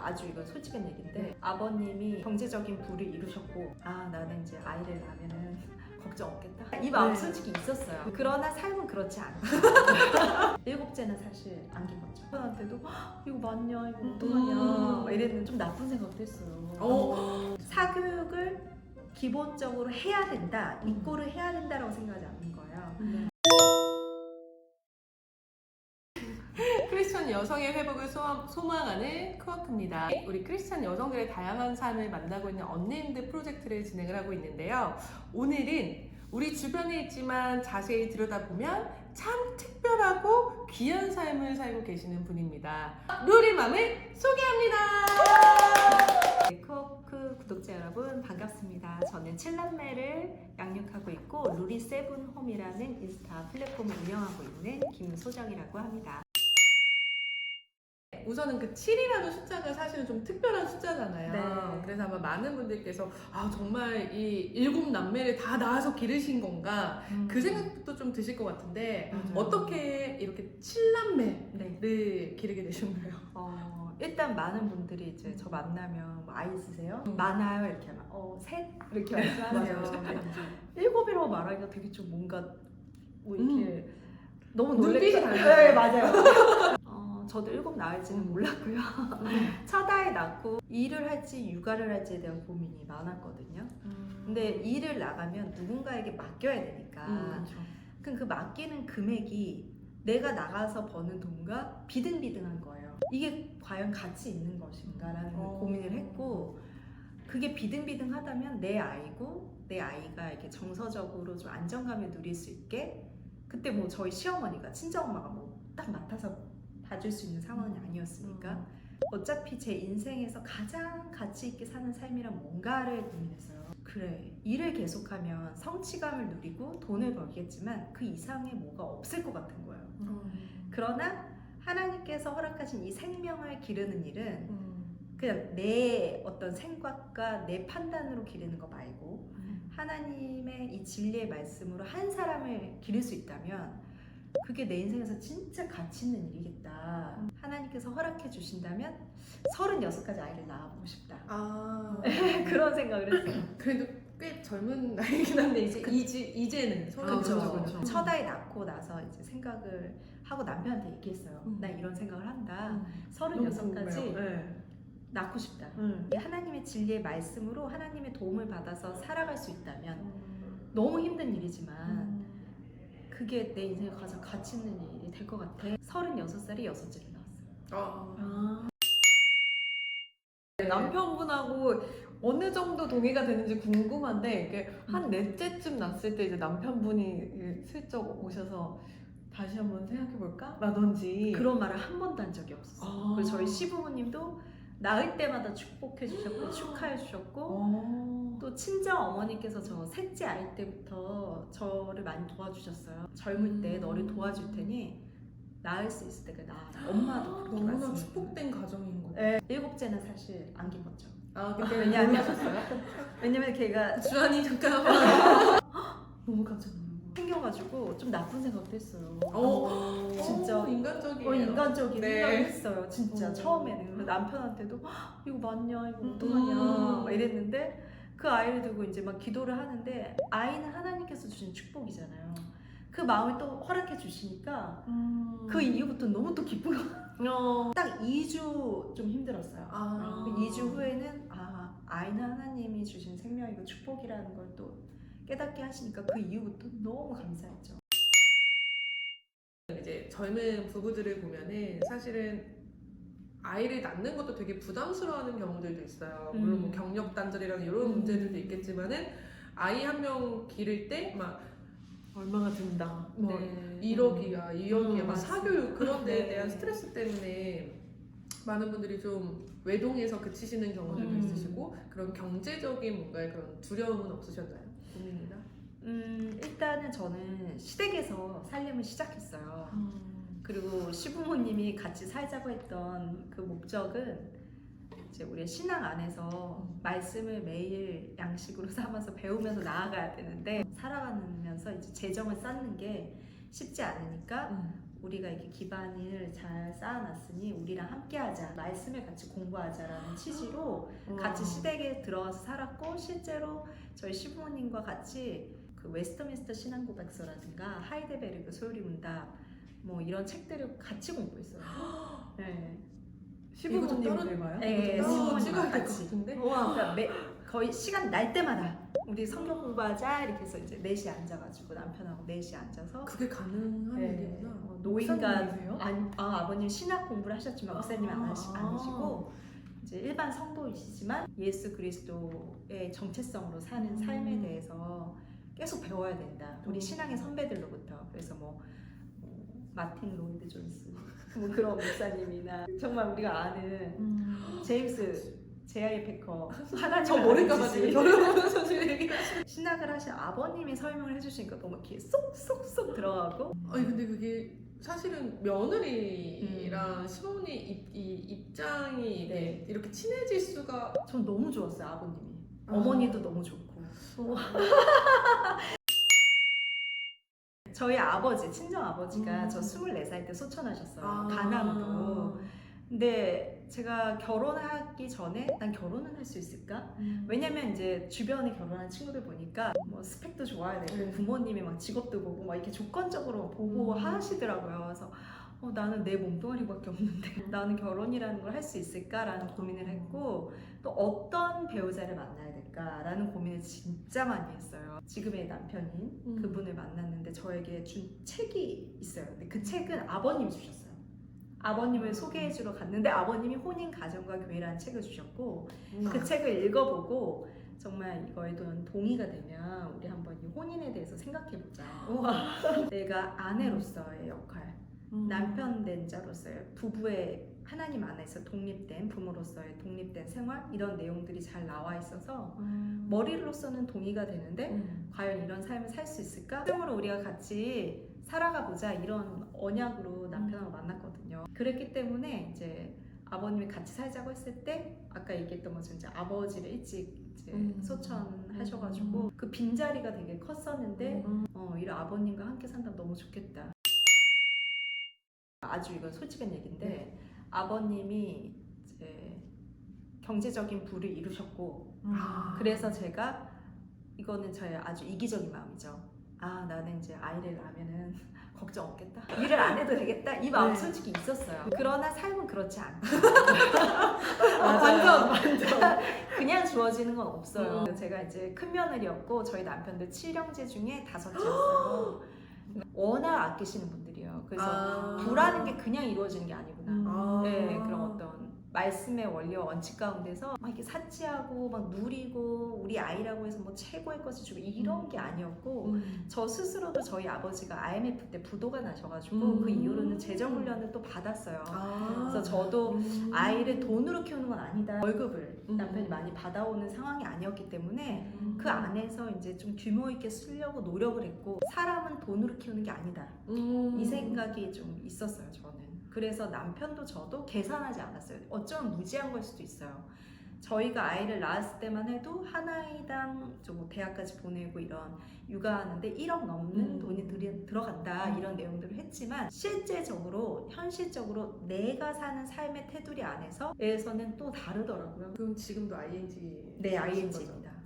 아주 이건 솔직한 얘기인데 아버님이 경제적인 부를 이루셨고 나는 이제 아이를 낳으면은 걱정 없겠다 이 마음 솔직히 있었어요. 그러나 삶은 그렇지 않죠. 일곱째는 사실 안긴 거죠. 남편한테도 이거 맞냐 이거 어떡하냐 막 이랬는데 좀 나쁜 생각도 했어요. 사교육을 기본적으로 해야 된다, 이꼬를 해야 된다라고 생각하지 않는 거예요. 크리스천 여성의 회복을 소망하는 크워크입니다. 우리 크리스천 여성들의 다양한 삶을 만나고 있는 언네임드 프로젝트를 진행을 하고 있는데요. 오늘은 우리 주변에 있지만 자세히 들여다보면 참 특별하고 귀한 삶을 살고 계시는 분입니다. 루리맘을 소개합니다. 크워크 구독자 여러분 반갑습니다. 저는 7남매를 양육하고 있고 루리세븐홈이라는 인스타 플랫폼을 운영하고 있는 김소정이라고 합니다. 우선은 그 7이라는 숫자가 사실은 좀 특별한 숫자잖아요. 네. 그래서 아마 많은 분들께서 정말 이 7남매를 다 낳아서 기르신 건가 그 생각도 좀 드실 것 같은데 맞아요. 어떻게 이렇게 7남매를 네. 기르게 되셨나요? 일단 많은 분들이 이제 저 만나면 뭐 아이 있으세요? 많아요 이렇게 셋 이렇게 말씀하세요. 맞아요. 7이라고 말하기가 되게 좀 뭔가 뭐 이렇게 너무 눈빛이 놀랬죠. 달라요. 네 맞아요. 저도 7 낳을지는 몰랐고요. 첫 아이 낳고 일을 할지 육아를 할지에 대한 고민이 많았거든요. 근데 일을 나가면 누군가에게 맡겨야 되니까 그럼 그 맡기는 금액이 내가 나가서 버는 돈과 비등비등한 거예요. 이게 과연 가치 있는 것인가라는 고민을 했고 그게 비등비등하다면 내 아이고 내 아이가 이렇게 정서적으로 좀 안정감을 누릴 수 있게 그때 뭐 저희 시어머니가 친정엄마가 뭐 딱 맡아서 봐줄 수 있는 상황이 아니었으니까 어차피 제 인생에서 가장 가치 있게 사는 삶이란 뭔가를 고민했어요. 그래 일을 계속하면 성취감을 누리고 돈을 벌겠지만 그 이상의 뭐가 없을 것 같은 거예요. 그러나 하나님께서 허락하신 이 생명을 기르는 일은 그냥 내 어떤 생각과 내 판단으로 기르는 거 말고 하나님의 이 진리의 말씀으로 한 사람을 기를 수 있다면 그게 내 인생에서 진짜 가치 있는 일이겠다. 하나님께서 허락해 주신다면 36까지 아이를 낳아보고 싶다. 그런 생각을 했어요. 그래도 꽤 젊은 나이긴 한데 이제는 그렇죠. 첫 아이 낳고 나서 이제 생각을 하고 남편한테 얘기했어요. 나 이런 생각을 한다. 36까지 낳고 싶다. 이 하나님의 진리의 말씀으로 하나님의 도움을 받아서 살아갈 수 있다면 너무 힘든 일이지만 그게 내 인생에 가장 가치 있는 일이 될 것 같아. 36살이 6째를 낳았어요. 남편분하고 어느 정도 동의가 되는지 궁금한데 이게 한 넷째쯤 낳았을 때 이제 남편분이 슬쩍 오셔서 다시 한번 생각해볼까? 라든지 그런 말을 한 번도 한 적이 없었어요. 그리고 저희 시부모님도 낳을 때마다 축복해 주셨고 축하해 주셨고 또 친정 어머니께서 저 셋째 아이 때부터 저를 많이 도와주셨어요. 젊을 때 너를 도와줄 테니 낳을 수 있을 때가 낳아라. 엄마도 그렇게 너무나 말씀해 축복된 가정인 거. 네, 7째는 사실 안긴 거죠. 그때 왜냐면 걔가 주한이 잠깐 너무 깜짝 놀랐고 생겨가지고 좀 나쁜 생각도 했어요. 진짜 인간적이에요. 인간적인 네. 생각을 했어요. 진짜 처음에는. 그래서 남편한테도 이거 맞냐 이거 어떡하냐 막 이랬는데 그 아이를 두고 이제 막 기도를 하는데 아이는 하나님께서 주신 축복이잖아요. 그 마음을 또 허락해 주시니까 그 이후부터 너무 또 기쁜 거예요. 딱 2주 좀 힘들었어요. 그 2주 후에는 아이는 하나님이 주신 생명이고 축복이라는 걸 또 깨닫게 하시니까 그 이후부터 너무 감사했죠. 이제 젊은 부부들을 보면은 사실은 아이를 낳는 것도 되게 부담스러워하는 경우들도 있어요. 물론 뭐 경력 단절이랑 이런 문제들도 있겠지만은 아이 한 명 기를 때 막 얼마가 든다. 뭐 네. 1억이야, 2억이야, 막 맞습니다. 사교육 그런 데에 네. 대한 스트레스 때문에 많은 분들이 좀 외동에서 그치시는 경우들도 있으시고 그런 경제적인 뭔가의 그런 두려움은 없으셨나요? 고민이나? 일단은 저는 시댁에서 살림을 시작했어요. 그리고 시부모님이 같이 살자고 했던 그 목적은 이제 우리의 신앙 안에서 말씀을 매일 양식으로 삼아서 배우면서 나아가야 되는데 살아가면서 이제 재정을 쌓는 게 쉽지 않으니까 우리가 이렇게 기반을 잘 쌓아놨으니 우리랑 함께하자, 말씀을 같이 공부하자라는 취지로 같이 시댁에 들어와서 살았고, 실제로 저희 시부모님과 같이 그 웨스트민스터 신앙고백서라든가 하이데베르그 소요리 문답 뭐 이런 책들을 같이 공부했어요. 네. 시부모님들과요? 네, 시부모님과 찍어야 될 것 같이. 같은데? 그러니까 거의 시간 날 때마다 우리 성경 공부하자 이렇게 해서 이제 4시에 앉아가지고 남편하고 4시에 앉아서 그게 가능한 네, 일이구나. 노인과 목사님이세요? 아버님 신학 공부를 하셨지만 목사님 아. 아니시고 이제 일반 성도이시지만 예수 그리스도의 정체성으로 사는 삶에 대해서 계속 배워야 된다. 우리 신앙의 선배들로부터. 그래서 뭐 마틴 로이드 존스 뭐 그런 목사님이나 정말 우리가 아는 제임스 제아이 패커 하나님 저 모를까봐 지금 저러면서 지금 얘기하시는. 신학을 하신 아버님이 설명을 해주시니까 너무 이렇게 쏙쏙쏙 들어가고 아니 근데 그게 사실은 며느리랑 시부모님 입장이 이게 네. 이렇게 친해질 수가. 전 너무 좋았어요. 아버님이 아. 어머니도 너무 좋고 저희 아버지 친정 아버지가 저 24살 때 소천하셨어요. 가남으로. 근데 제가 결혼하기 전에 난 결혼은 할 수 있을까? 왜냐면 이제 주변에 결혼한 친구들 보니까 뭐 스펙도 좋아야 되고 부모님이 막 직업도 보고 막 이렇게 조건적으로 보고 하시더라고요. 그래서 나는 내 몸뚱아리밖에 없는데 나는 결혼이라는 걸 할 수 있을까라는 고민을 했고, 또 어떤 배우자를 만나야 될까라는 고민을 진짜 많이 했어요. 지금의 남편인 그분을 만났는데 저에게 준 책이 있어요. 근데 그 책은 아버님이 주셨어요. 아버님을 소개해주러 갔는데 아버님이 혼인 가정과 교회라는 책을 주셨고, 그 책을 읽어보고 정말 이거에 동의가 되면 우리 한번 이 혼인에 대해서 생각해보자. 내가 아내로서의 역할, 남편 된 자로서의 부부의 하나님 안에서 독립된 부모로서의 독립된 생활, 이런 내용들이 잘 나와 있어서 머리로서는 동의가 되는데 과연 이런 삶을 살 수 있을까? 그러므로 우리가 같이 살아가 보자, 이런 언약으로 남편하고 만났거든요. 그랬기 때문에 이제 아버님이 같이 살자고 했을 때 아까 얘기했던 것처럼 이제 아버지를 일찍 이제 소천하셔가지고 그 빈자리가 되게 컸었는데 이런 아버님과 함께 산다면 너무 좋겠다. 아주 이건 솔직한 얘기인데 아버님이 이제 경제적인 부를 이루셨고 그래서 제가 이거는 저의 아주 이기적인 마음이죠. 나는 이제 아이를 낳으면은 걱정 없겠다, 일을 안 해도 되겠다, 이 마음 솔직히 있었어요. 그러나 삶은 그렇지 않다. 완전 그냥 주어지는 건 없어요. 제가 이제 큰 며느리였고 저희 남편들 7형제 중에 5째였어요. 워낙 아끼시는 분들이에요. 그래서 부라는 게 그냥 이루어지는 게 아니구나. 네, 그런 어떤 말씀의 원리와 원칙 가운데서 막 이렇게 사치하고 막 누리고 우리 아이라고 해서 뭐 최고의 것을 주고 이런 게 아니었고, 저 스스로도 저희 아버지가 IMF 때 부도가 나셔가지고 그 이후로는 재정 훈련을 또 받았어요. 그래서 저도 아이를 돈으로 키우는 건 아니다, 월급을 남편이 많이 받아오는 상황이 아니었기 때문에 그 안에서 이제 좀 규모 있게 쓰려고 노력을 했고, 사람은 돈으로 키우는 게 아니다, 이 생각이 좀 있었어요 저는. 그래서 남편도 저도 계산하지 않았어요. 어쩌면 무지한 걸 수도 있어요. 저희가 아이를 낳았을 때만 해도 한 아이당 좀 대학까지 보내고 이런 육아하는데 1억 넘는 돈이 들어간다, 이런 내용들을 했지만 실제적으로 현실적으로 내가 사는 삶의 테두리 안에서는 또 다르더라고요. 그럼 지금도 ING? 네, ING입니다.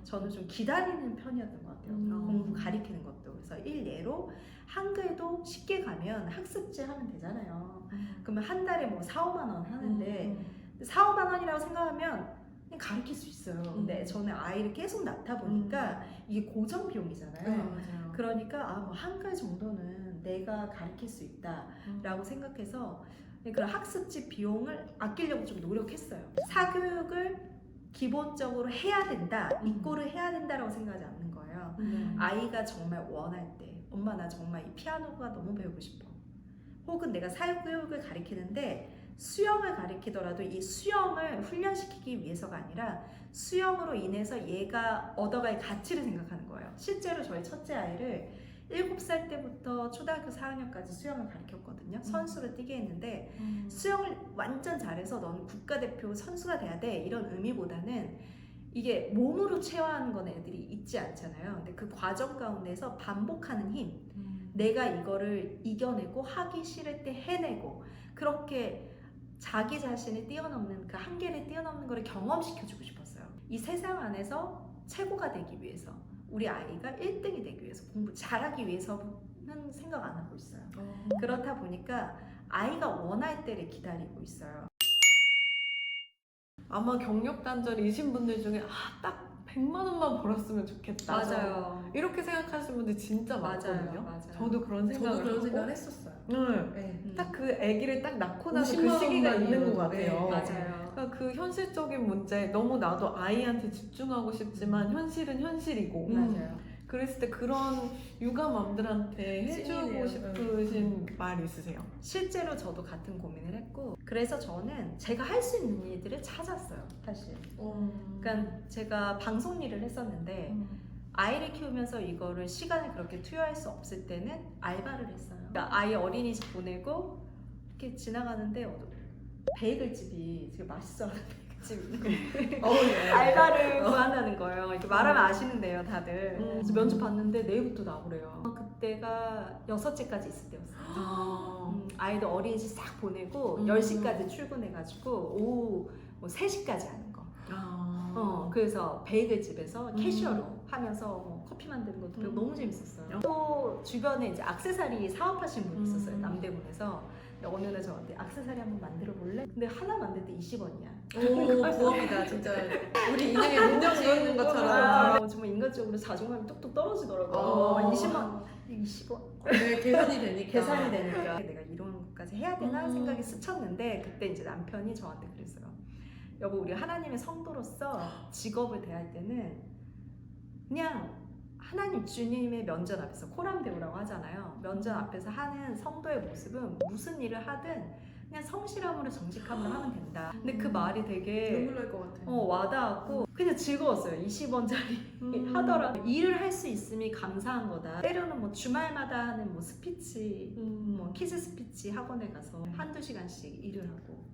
저는 좀 기다리는 편이었던 것 같아요. 공부 가리키는 것도. 그래서 일례로 한글도 쉽게 가면 학습지 하면 되잖아요. 그러면 한 달에 뭐 4, 5만 원 하는데 4, 5만 원이라고 생각하면 그냥 가르칠 수 있어요. 근데 저는 아이를 계속 낳다 보니까 이게 고정 비용이잖아요. 맞아요. 그러니까 뭐 한글 정도는 내가 가르칠 수 있다라고 생각해서 그런 학습지 비용을 아끼려고 좀 노력했어요. 사교육을 기본적으로 해야 된다, 이꼬를 해야 된다라고 생각하지 않는 거예요. 아이가 정말 원할 때, 엄마 나 정말 이 피아노가 너무 배우고 싶어, 혹은 내가 사교육을 가르치는데 수영을 가르치더라도 이 수영을 훈련시키기 위해서가 아니라 수영으로 인해서 얘가 얻어갈 가치를 생각하는 거예요. 실제로 저희 첫째 아이를 7살 때부터 초등학교 4학년까지 수영을 가르쳤거든요. 선수로 뛰게 했는데 수영을 완전 잘해서 넌 국가대표 선수가 돼야 돼, 이런 의미보다는 이게 몸으로 체화하는 건 애들이 있지 않잖아요. 근데 그 과정 가운데서 반복하는 힘, 내가 이거를 이겨내고 하기 싫을 때 해내고 그렇게 자기 자신을 뛰어넘는 그 한계를 뛰어넘는 거를 경험시켜주고 싶었어요. 이 세상 안에서 최고가 되기 위해서 우리 아이가 1등이 되기 위해서 공부 잘하기 위해서는 생각 안 하고 있어요. 그렇다 보니까 아이가 원할 때를 기다리고 있어요. 아마 경력 단절이신 분들 중에 딱 100만 원만 벌었으면 좋겠다. 맞아요. 이렇게 생각하시는 분들 진짜 많거든요. 맞아요. 저도 그런 생각을 저도 그런 하고 생각을 했었어요. 네. 네. 딱 그 아기를 딱 낳고 나서 50만 그 시기가 원만 있는 것 이어도, 같아요. 네, 맞아요. 그러니까 그 현실적인 문제 너무 나도 아이한테 집중하고 싶지만 현실은 현실이고 맞아요. 그랬을 때 그런 육아맘들한테 해주고 찐이네요. 싶으신 말 있으세요? 실제로 저도 같은 고민을 했고 그래서 저는 제가 할 수 있는 일들을 찾았어요. 사실. 그러니까 제가 방송 일을 했었는데 아이를 키우면서 이거를 시간을 그렇게 투여할 수 없을 때는 알바를 했어요. 그러니까 아이 어린이집 보내고 이렇게 지나가는데 베이글집이 되게 맛있어하는 베이글집이 있는 거예요. 네. 알바를 구한다는 거예요. 이렇게 말하면 아시는데요, 다들. 그래서 면접 봤는데 내일부터 나오래요. 그때가 6시까지 있을 때였어요. 아이들 어린이집 싹 보내고 10시까지 출근해가지고 오후 뭐 3시까지 하는 거. 그래서 베이글집에서 캐셔로 하면서 뭐 커피 만드는 것도 배우고 너무 재밌었어요. 또 주변에 이제 액세서리 사업하신 분이 있었어요. 남대문에서. 근데 어느 날 저한테 액세서리 한번 만들어 볼래? 근데 하나 만들 때 20원이야. 오, 부업이다, 진짜. 우리 인생에 능력 지어있는 것처럼. 정말 인간적으로 자존감이 뚝뚝 떨어지더라고요. 20원. 네, 계산이 되니까. 계산이 되니까 내가 이런 것까지 해야 되나 생각이 스쳤는데 그때 이제 남편이 저한테 그랬어요. 여보, 우리 하나님의 성도로서 직업을 대할 때는 그냥 하나님 주님의 면전 앞에서 코람 배우라고 하잖아요. 면전 앞에서 하는 성도의 모습은 무슨 일을 하든 그냥 성실함으로 정직함으로 하면 된다. 근데 그 말이 되게 눈물 날 것 같아. 와닿았고 그냥 즐거웠어요. 20원짜리 하더라도 일을 할 수 있음이 감사한 거다. 때로는 뭐 주말마다 하는 뭐 스피치, 뭐 키즈 스피치 학원에 가서 한두 시간씩 일을 하고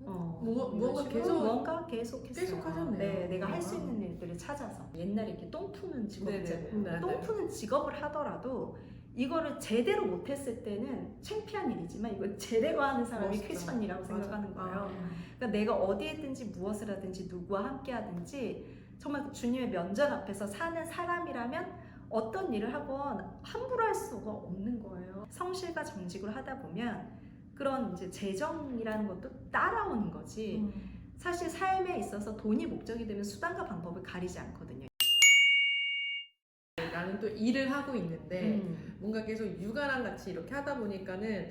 뭔가 계속 했어요. 계속 하셨네요. 네, 내가 할 수 있는 일들을 찾아서 옛날에 이렇게 똥 푸는 직업 있잖아요. 네네. 똥 푸는 직업을 하더라도 이거를 제대로 못했을 때는 창피한 일이지만 이걸 제대로 하는 사람이 멋있죠. 크리스천이라고 생각하는 거예요. 그러니까 내가 어디에 있든지 무엇을 하든지 누구와 함께 하든지 정말 주님의 면전 앞에서 사는 사람이라면 어떤 일을 하건 함부로 할 수가 없는 거예요. 성실과 정직으로 하다 보면 그런 이제 재정이라는 것도 따라오는 거지. 사실 삶에 있어서 돈이 목적이 되면 수단과 방법을 가리지 않거든요. 나는 또 일을 하고 있는데 뭔가 계속 육아랑 같이 이렇게 하다 보니까는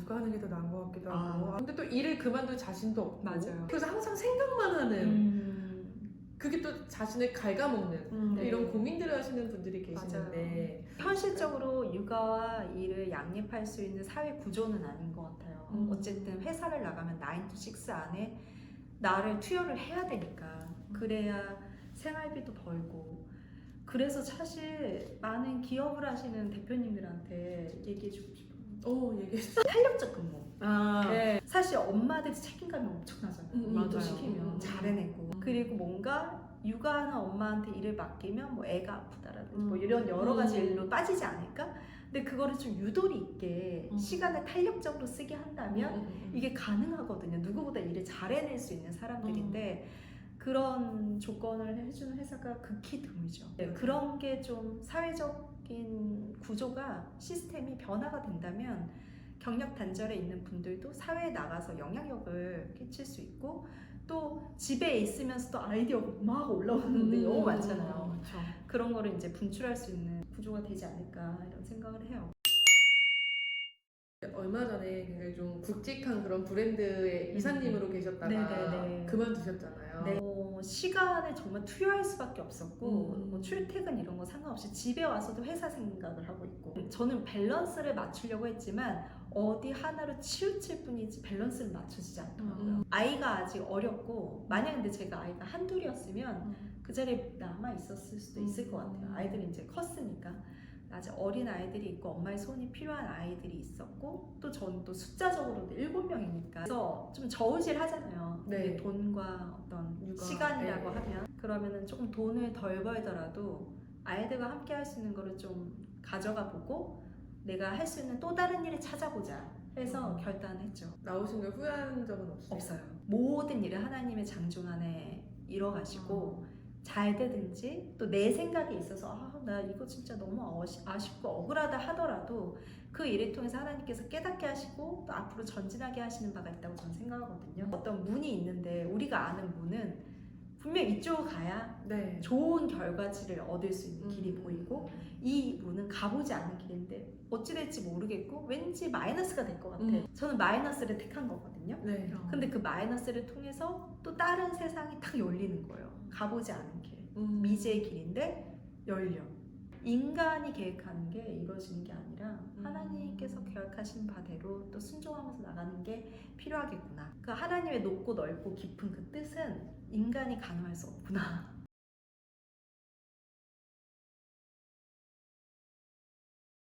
육아하는 게 더 나은 것 같기도 하고 근데 또 일을 그만둘 자신도 없고 맞아요. 그래서 항상 생각만 하는 그게 또 자신을 갉아먹는 네. 이런 고민들을 하시는 분들이 계시는데 현실적으로 육아와 일을 양립할 수 있는 사회 구조는 아닌 것 같아요. 어쨌든 회사를 나가면 9to6 안에 나를 투여를 해야 되니까 그래야 생활비도 벌고 그래서 사실 많은 기업을 하시는 대표님들한테 얘기해주고 싶어요. 얘기했어. 탄력적 근무. 네, 사실 엄마들이 책임감이 엄청나잖아요. 일도 맞아요. 시키면 잘해내고 그리고 뭔가 육아하는 엄마한테 일을 맡기면 뭐 애가 아프다라든지 뭐 이런 여러 가지 일로 빠지지 않을까? 근데 그거를 좀 유도리 있게 시간을 탄력적으로 쓰게 한다면 이게 가능하거든요. 누구보다 일을 잘해낼 수 있는 사람들인데 그런 조건을 해주는 회사가 극히 드물죠. 네, 그런 게 좀 사회적인 구조가 시스템이 변화가 된다면 경력 단절에 있는 분들도 사회에 나가서 영향력을 끼칠 수 있고 또 집에 있으면서도 아이디어가 막 올라오는 분들이 너무 많잖아요. 그렇죠. 그런 거를 이제 분출할 수 있는 구조가 되지 않을까 이런 생각을 해요. 얼마 전에 굉장히 좀 굵직한 그런 브랜드의 이사님으로 계셨다가 네네네. 그만두셨잖아요. 네, 시간을 정말 투여할 수밖에 없었고 뭐 출퇴근 이런 거 상관없이 집에 와서도 회사 생각을 하고 있고 저는 밸런스를 맞추려고 했지만 어디 하나로 치우칠 뿐이지 밸런스는 맞춰지지 않더라고요. 아이가 아직 어렸고 만약 근데 제가 아이가 한둘이었으면 그 자리에 남아 있었을 수도 있을 것 같아요. 아이들이 이제 컸으니까. 아직 어린 아이들이 있고 엄마의 손이 필요한 아이들이 있었고 또 저는 또 숫자적으로도 7명이니까 그래서 좀 저울질 하잖아요. 네. 돈과 어떤 육아, 시간이라고 네. 하면 그러면은 조금 돈을 덜 벌더라도 아이들과 함께 할 수 있는 거를 좀 가져가 보고 내가 할 수 있는 또 다른 일을 찾아보자 해서 결단했죠. 나오신 걸 후회한 적은 없어요? 없어요. 모든 일을 하나님의 장중 안에 이뤄가시고 잘 되든지 또 내 생각에 있어서 나 이거 진짜 너무 아쉽고 억울하다 하더라도 그 일을 통해서 하나님께서 깨닫게 하시고 또 앞으로 전진하게 하시는 바가 있다고 저는 생각하거든요. 어떤 문이 있는데 우리가 아는 문은 분명 이쪽으로 가야 네. 좋은 결과치를 얻을 수 있는 길이 보이고 이 문은 가보지 않은 길인데 어찌 될지 모르겠고 왠지 마이너스가 될 것 같아. 저는 마이너스를 택한 거거든요. 네. 근데 그 마이너스를 통해서 또 다른 세상이 딱 열리는 거예요. 가보지 않은 길. 미지의 길인데 열려. 인간이 계획하는 게 이루어지는 게 아니라 하나님께서 계획하신 바대로 또 순종하면서 나가는 게 필요하겠구나. 그 하나님의 높고 넓고 깊은 그 뜻은 인간이 가늠할 수 없구나.